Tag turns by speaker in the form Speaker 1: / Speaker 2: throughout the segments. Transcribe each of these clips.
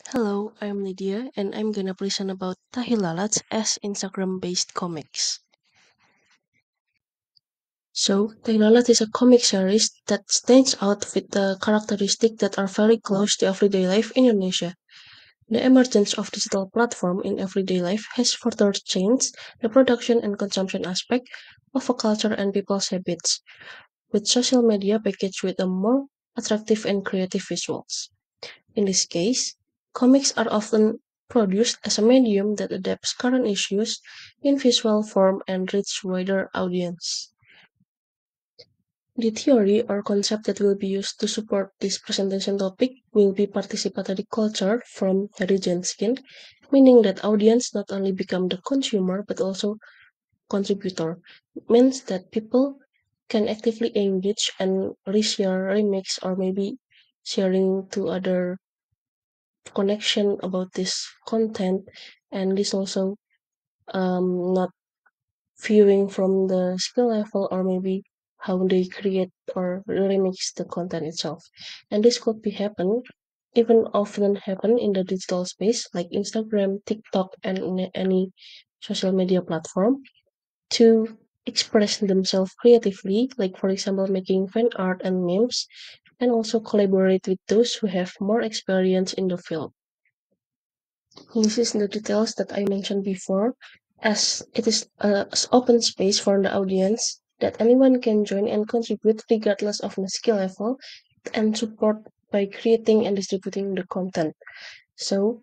Speaker 1: Hello, I'm Lydia, and I'm gonna present about Tahilalat as Instagram-based comics. So, Tahilalat is a comic series that stands out with the characteristics that are very close to everyday life in Indonesia. The emergence of digital platform in everyday life has further changed the production and consumption aspect of a culture and people's habits, with social media packaged with a more attractive and creative visuals. In this case, comics are often produced as a medium that adapts current issues in visual form and reach wider audience. The theory or concept that will be used to support this presentation topic will be participatory culture from Harry Jenskin, meaning that audience not only become the consumer but also contributor. It means that people can actively engage and reshare, remix, or maybe sharing to other connection about this content, and this also not viewing from the skill level or maybe how they create or remix the content itself. And this could be happen even often happen in the digital space like Instagram, TikTok, and in any social media platform to express themselves creatively, like for example making fan art and memes, and also collaborate with those who have more experience in the field. This is the details that I mentioned before, as it is a open space for the audience that anyone can join and contribute regardless of the skill level and support by creating and distributing the content. So,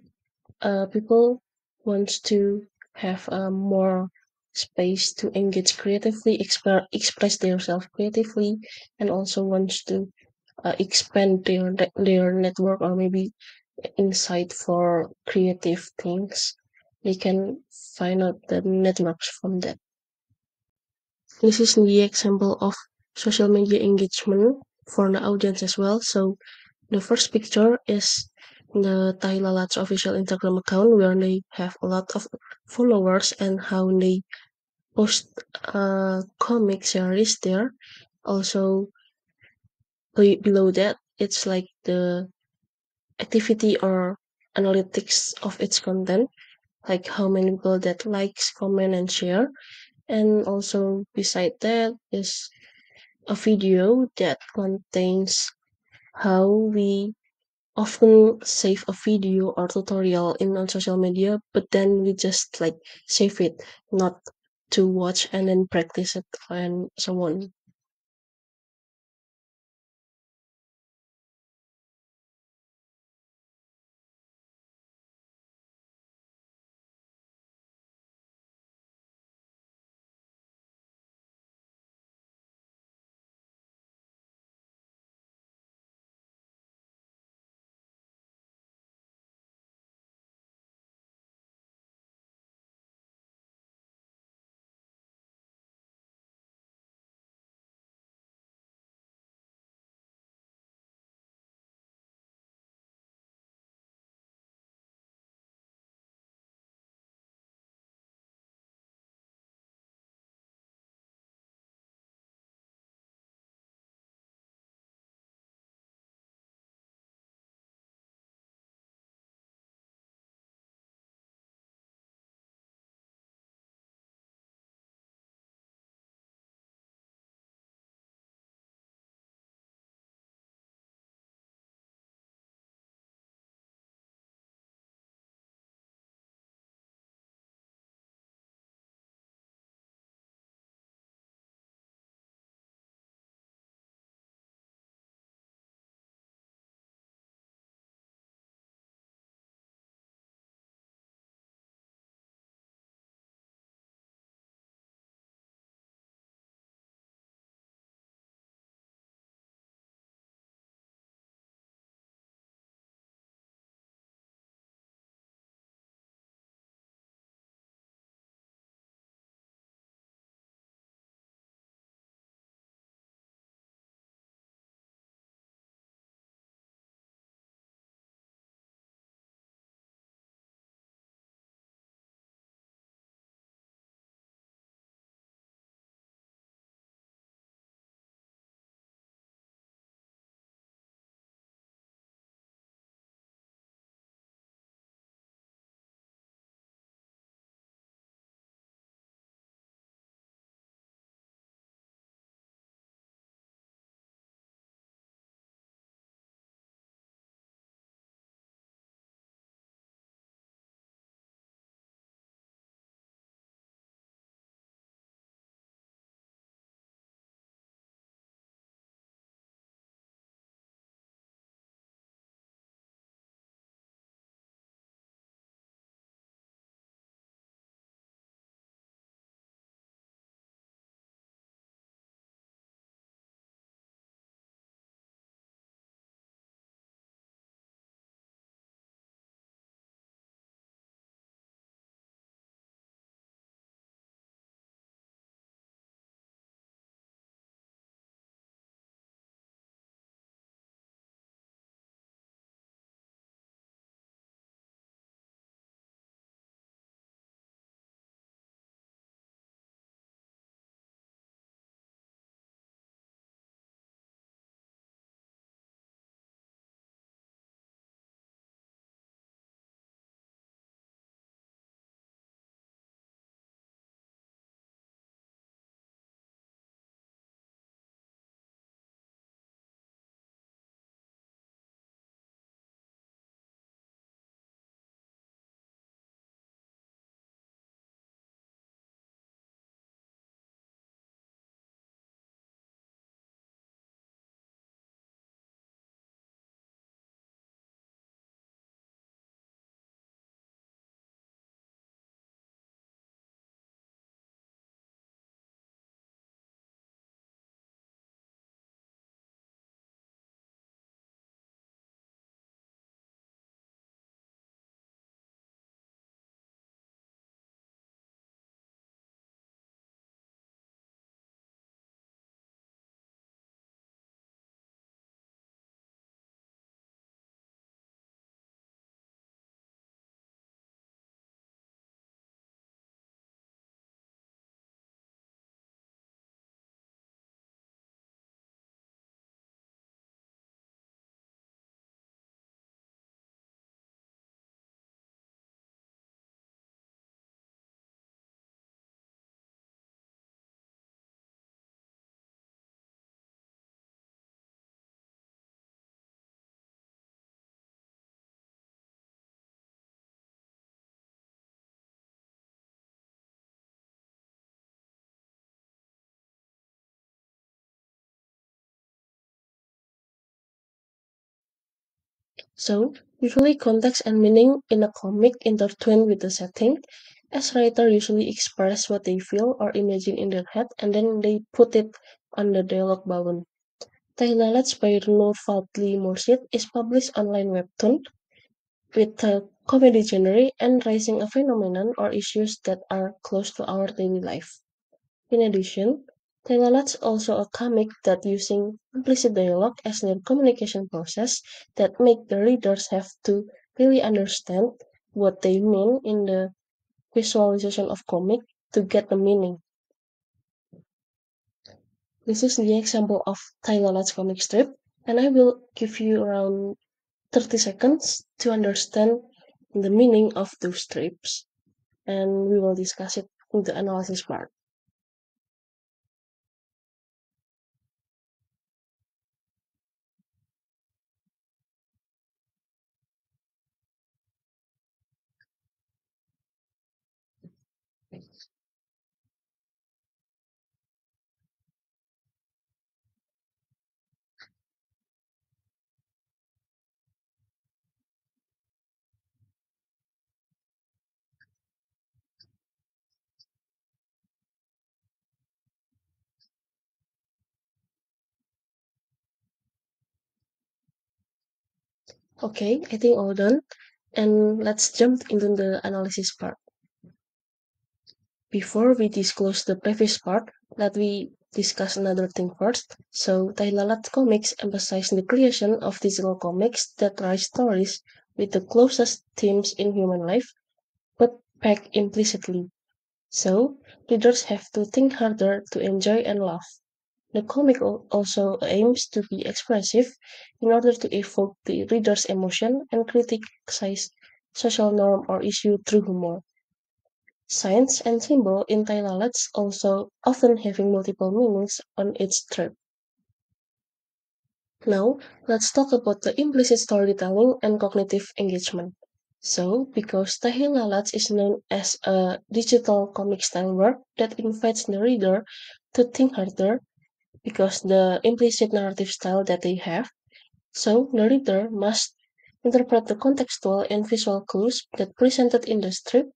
Speaker 1: people want to have more space to engage creatively, express themselves creatively, and also wants to expand their network or maybe insight for creative things. They can find out the networks from that. This is the example of social media engagement for the audience as well. So the first picture is the Tailalat's official Instagram account where they have a lot of followers and how they post comic series there. Also below that, it's like the activity or analytics of its content, like how many people that likes, comment, and share. And also beside that is a video that contains how we often save a video or tutorial in on social media, but then we just like save it, not to watch and then practice it and so on. So, usually context and meaning in a comic intertwine with the setting, as writers usually express what they feel or imagine in their head and then they put it on the dialogue button. Tailalads by Nur Fadli Mursid is published online webtoon with a comedy genre and raising a phenomenon or issues that are close to our daily life. In addition, Tailalads also a comic that using implicit dialogue as their communication process that make the readers have to really understand what they mean in the visualization of comic to get the meaning. This is the example of Tailalads comic strip, and I will give you around 30 seconds to understand the meaning of those strips, and we will discuss it in the analysis part. Okay, I think all done, and let's jump into the analysis part. Before we disclose the previous part, let me discuss another thing first. So, Tailalat Comics emphasize the creation of digital comics that write stories with the closest themes in human life, but packed implicitly. So, readers have to think harder to enjoy and laugh. The comic also aims to be expressive in order to evoke the reader's emotion and criticize social norm or issue through humor. Signs and symbol in Tailalads also often having multiple meanings on each strip. Now, let's talk about the implicit storytelling and cognitive engagement. So, because Tahilalats is known as a digital comic style work that invites the reader to think harder because the implicit narrative style that they have, so the reader must interpret the contextual and visual clues that presented in the strip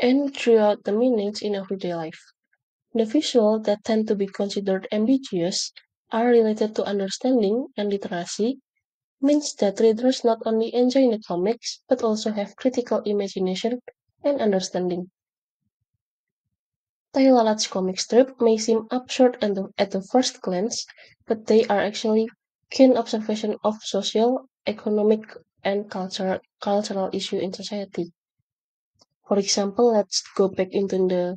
Speaker 1: and throughout the meanings in everyday life. The visual that tend to be considered ambiguous are related to understanding and literacy, means that readers not only enjoy the comics but also have critical imagination and understanding. Tailalat's comic strip may seem absurd at the first glance, but they are actually keen observation of social, economic, and cultural issue in society. For example, let's go back into the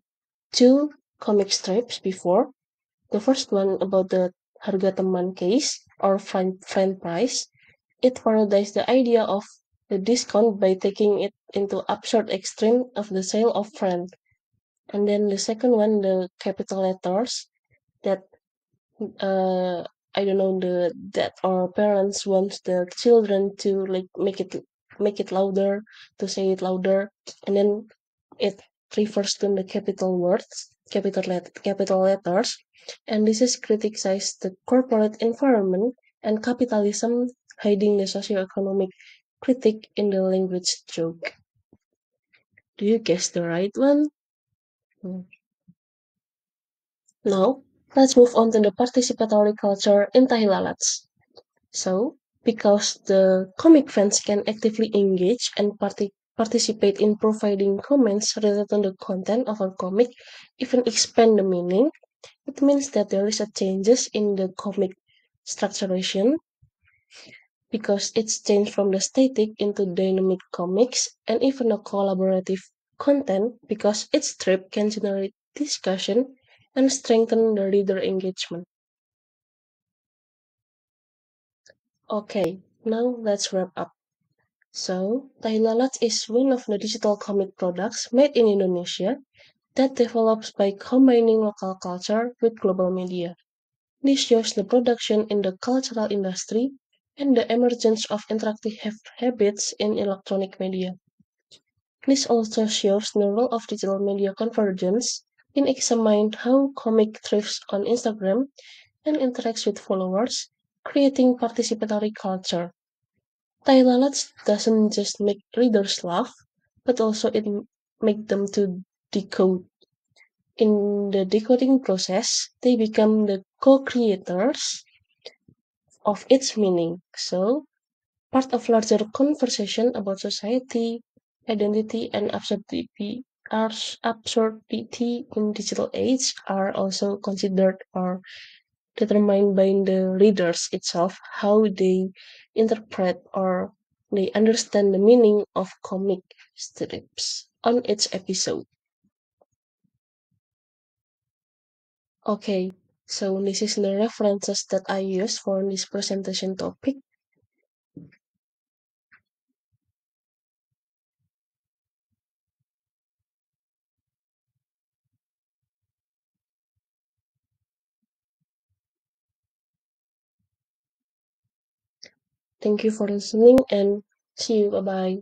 Speaker 1: two comic strips before. The first one about the harga teman case or friend price. It parodized the idea of the discount by taking it into absurd extreme of the sale of friend. And then the second one, the capital letters that uh I don't know the that our parents wants the children to like make it louder, to say it louder, and then it refers to the capital words, capital letters, and this is criticized the corporate environment and capitalism, hiding the socio-economic critique in the language joke. Do you guess the right one? Hmm. Now, let's move on to the participatory culture in Tahilalats. So, because the comic fans can actively engage and participate in providing comments related to the content of a comic, even expand the meaning, it means that there is a changes in the comic structuration because it's changed from the static into dynamic comics and even a collaborative content because each strip can generate discussion and strengthen the reader engagement. Okay, now let's wrap up. So, Tailalat is one of the digital comic products made in Indonesia that develops by combining local culture with global media. This shows the production in the cultural industry and the emergence of interactive habits in electronic media. This also shows the role of digital media convergence in examining how comic thrives on Instagram and interacts with followers, creating participatory culture. Tailalads doesn't just make readers laugh, but also it make them to decode. In the decoding process, they become the co-creators of its meaning. So, part of larger conversation about society, identity, and absurdity in digital age are also considered or determined by the readers itself, how they interpret or they understand the meaning of comic strips on each episode. Okay, so this is the references that I use for this presentation topic. Thank you for listening and see you. Bye bye.